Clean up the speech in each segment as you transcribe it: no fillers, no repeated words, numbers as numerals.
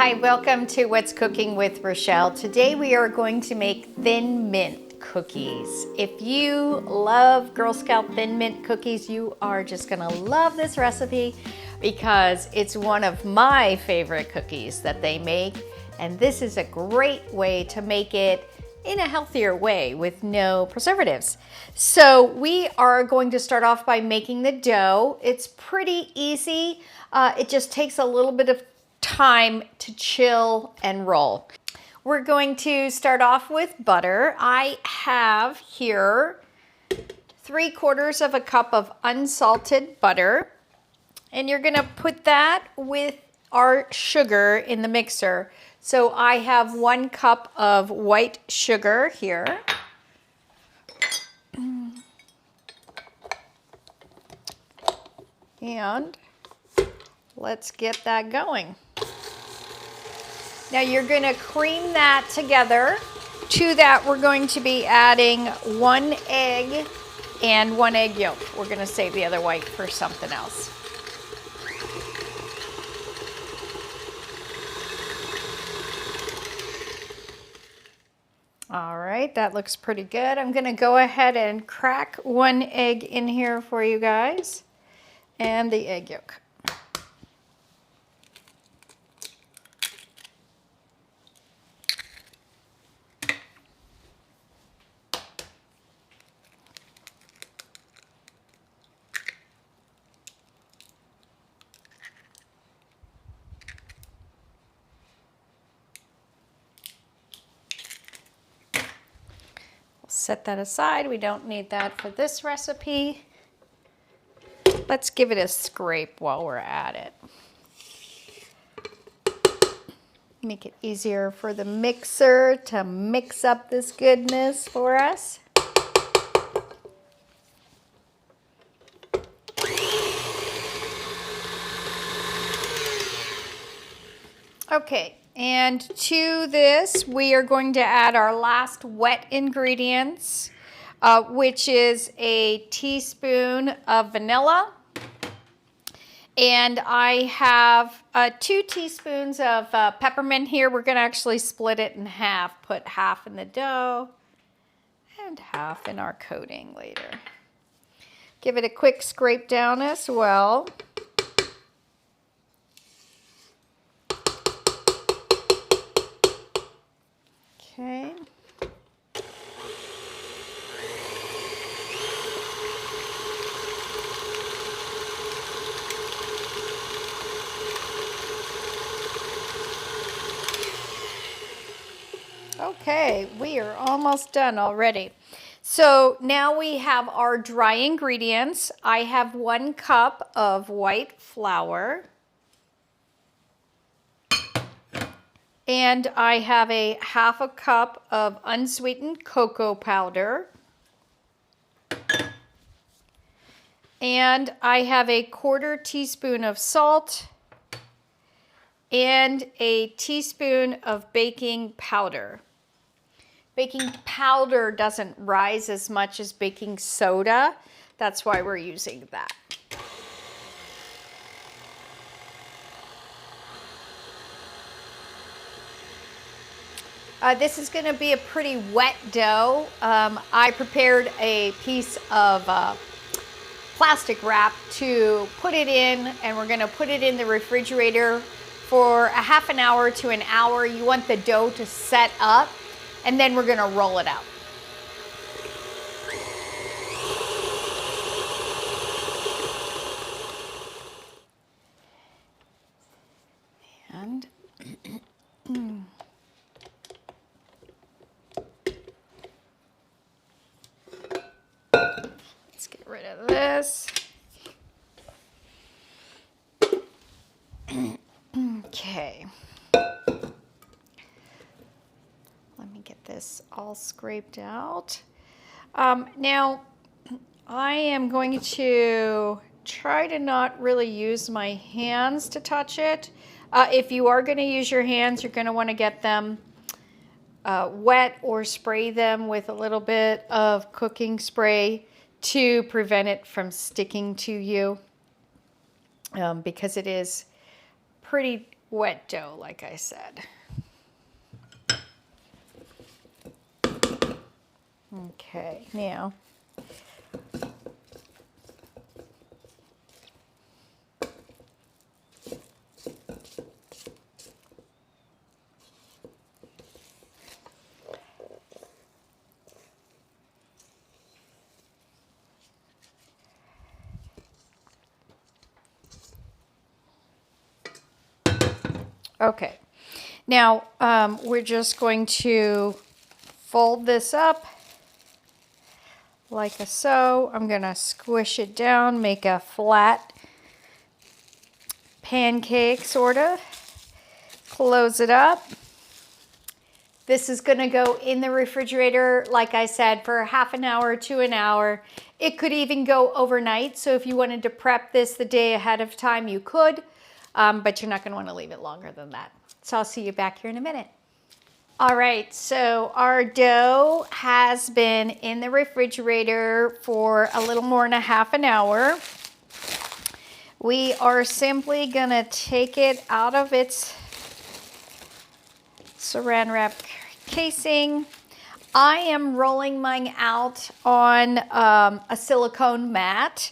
Hi, welcome to What's Cooking with Rochelle. Today we are going to make thin mint cookies. If you love Girl Scout thin mint cookies, you are just gonna love this recipe because it's one of my favorite cookies that they make. And this is a great way to make it in a healthier way with no preservatives. So we are going to start off by making the dough. It's pretty easy. It just takes a little bit of time to chill and roll. We're going to start off with butter. I have here 3/4 cup of unsalted butter, and you're gonna put that with our sugar in the mixer. So I have 1 cup of white sugar here. And let's get that going. Now you're gonna cream that together. To that, we're going to be adding 1 egg and 1 egg yolk. We're gonna save the other white for something else. All right, that looks pretty good. I'm gonna go ahead and crack 1 egg in here for you guys and the egg yolk. Set that aside. We don't need that for this recipe. Let's give it a scrape while we're at it. Make it easier for the mixer to mix up this goodness for us. Okay. And to this, we are going to add our last wet ingredients, which is a teaspoon of vanilla. And I have 2 teaspoons of peppermint here. We're going to actually split it in half, put half in the dough and half in our coating later. Give it a quick scrape down as well. Okay. Okay, we are almost done already. So now we have our dry ingredients. I have 1 cup of white flour. And I have a 1/2 cup of unsweetened cocoa powder. And I have a 1/4 teaspoon of salt and a teaspoon of baking powder. Baking powder doesn't rise as much as baking soda. That's why we're using that. This is going to be a pretty wet dough. I prepared a piece of plastic wrap to put it in, and we're going to put it in the refrigerator for a 1/2 hour to an hour. You want the dough to set up, and then we're going to roll it out. And let's get rid of this. Okay. Let me get this all scraped out. Now, I am going to try to not really use my hands to touch it. If you are going to use your hands, you're going to want to get them wet or spray them with a little bit of cooking spray to prevent it from sticking to you, because it is pretty wet dough, like I said. Okay, now okay. Now we're just going to fold this up like so. I'm going to squish it down, make a flat pancake sort of. Close it up. This is going to go in the refrigerator, like I said, for half an hour to an hour. It could even go overnight. So if you wanted to prep this the day ahead of time, you could, but you're not going to want to leave it longer than that. So I'll see you back here in a minute. All right, so our dough has been in the refrigerator for a little more than a half an hour. We are simply going to take it out of its saran wrap casing. I am rolling mine out on a silicone mat.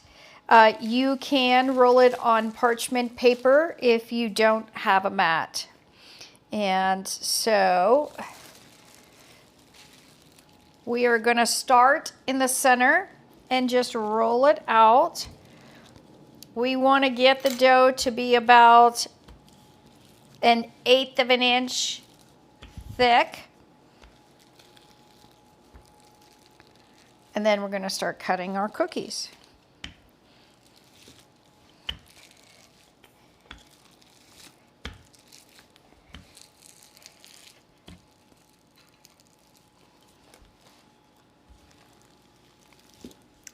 You can roll it on parchment paper if you don't have a mat. And so we are going to start in the center and just roll it out. We want to get the dough to be about 1/8 of an inch thick. And then we're going to start cutting our cookies.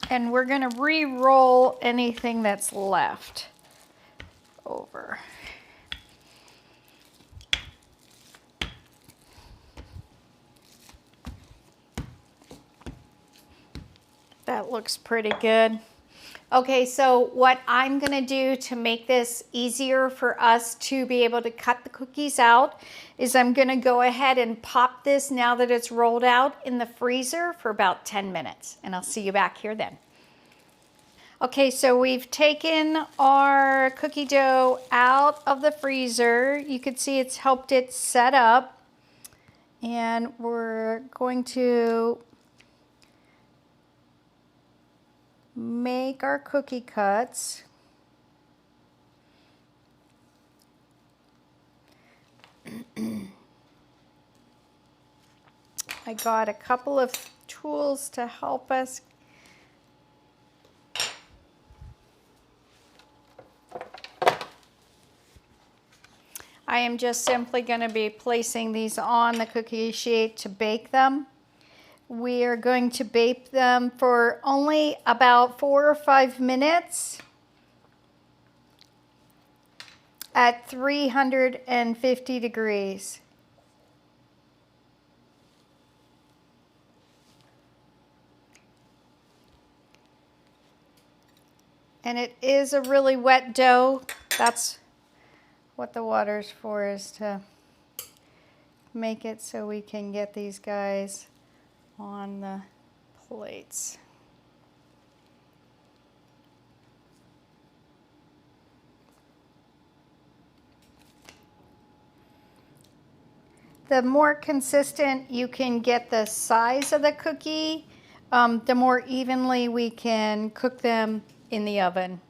And we're going to re-roll anything that's left over. That looks pretty good. Okay, so what I'm going to do to make this easier for us to be able to cut the cookies out is I'm going to go ahead and pop this, now that it's rolled out, in the freezer for about 10 minutes. And I'll see you back here then. Okay, so we've taken our cookie dough out of the freezer. You can see it's helped it set up. And we're going to make our cookie cuts. I got a couple of tools to help us. I am just simply going to be placing these on the cookie sheet to bake them. We are going to bake them for only about 4 or 5 minutes at 350 degrees. And it is a really wet dough. That's what the water's for, is to make it so we can get these guys on the plates. The more consistent you can get the size of the cookie, the more evenly we can cook them in the oven.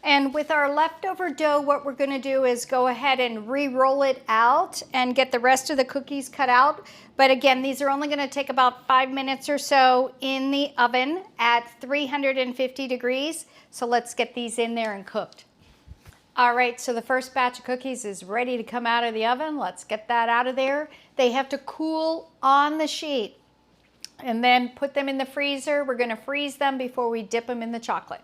And with our leftover dough, what we're going to do is go ahead and re-roll it out and get the rest of the cookies cut out. But again, these are only going to take about 5 minutes or so in the oven at 350 degrees. So let's get these in there and cooked. All right, so the first batch of cookies is ready to come out of the oven. Let's get that out of there. They have to cool on the sheet and then put them in the freezer. We're gonna freeze them before we dip them in the chocolate.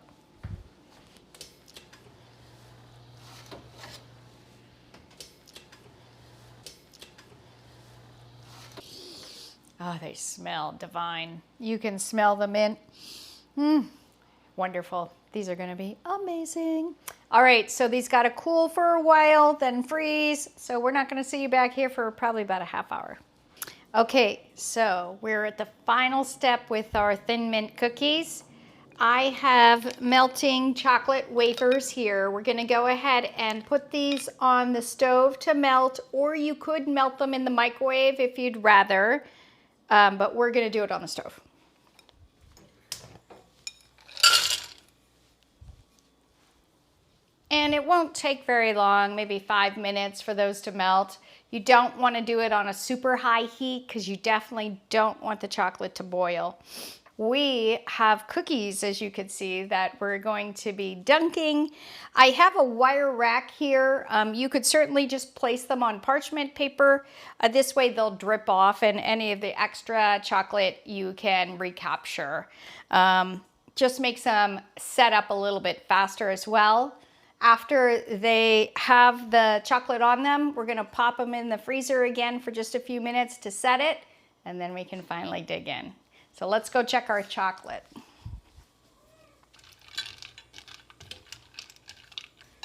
Oh, they smell divine. You can smell the mint. Wonderful. These are gonna be amazing. All right, so these gotta cool for a while, then freeze. So we're not gonna see you back here for probably about a half hour. Okay, so we're at the final step with our thin mint cookies. I have melting chocolate wafers here. We're gonna go ahead and put these on the stove to melt, or you could melt them in the microwave if you'd rather, but we're gonna do it on the stove. And it won't take very long, maybe 5 minutes for those to melt. You don't want to do it on a super high heat because you definitely don't want the chocolate to boil. We have cookies, as you can see, that we're going to be dunking. I have a wire rack here. You could certainly just place them on parchment paper. This way they'll drip off, and any of the extra chocolate you can recapture. Just makes them set up a little bit faster as well. After they have the chocolate on them, we're gonna pop them in the freezer again for just a few minutes to set it, and then we can finally dig in. So let's go check our chocolate.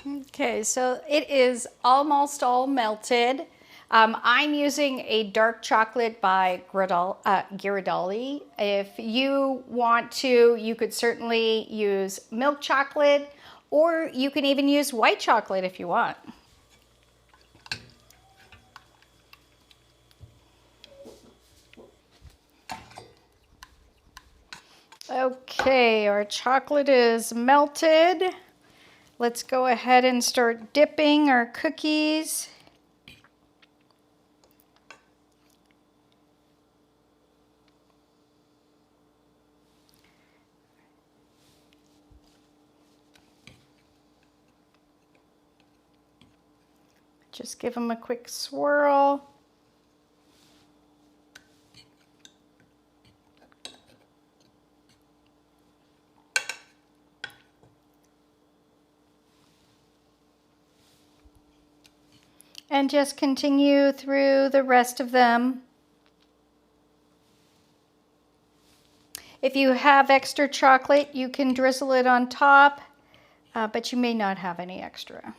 Okay, so it is almost all melted. I'm using a dark chocolate by Ghirardelli. If you want to, you could certainly use milk chocolate, or you can even use white chocolate if you want. Okay, our chocolate is melted. Let's go ahead and start dipping our cookies. Just give them a quick swirl. And just continue through the rest of them. If you have extra chocolate, you can drizzle it on top, but you may not have any extra.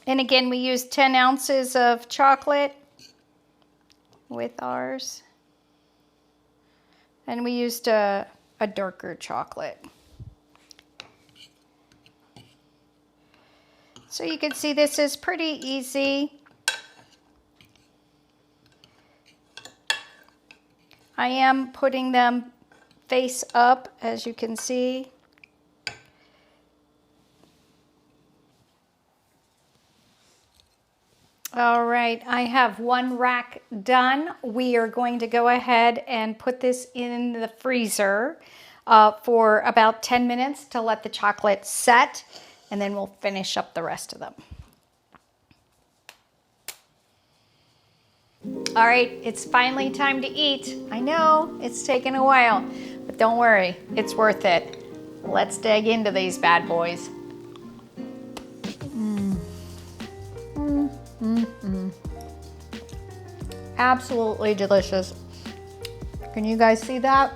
And again, we used 10 ounces of chocolate with ours. And we used a darker chocolate. So you can see this is pretty easy. I am putting them face up, as you can see. All right, I have one rack done. We are going to go ahead and put this in the freezer for about 10 minutes to let the chocolate set, and then we'll finish up the rest of them. All right, it's finally time to eat. I know it's taken a while, but don't worry, it's worth it. Let's dig into these bad boys. Absolutely delicious. Can you guys see that?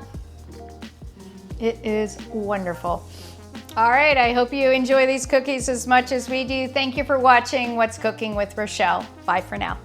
It is wonderful. All right, I hope you enjoy these cookies as much as we do. Thank you for watching What's Cooking with Rochelle. Bye for now.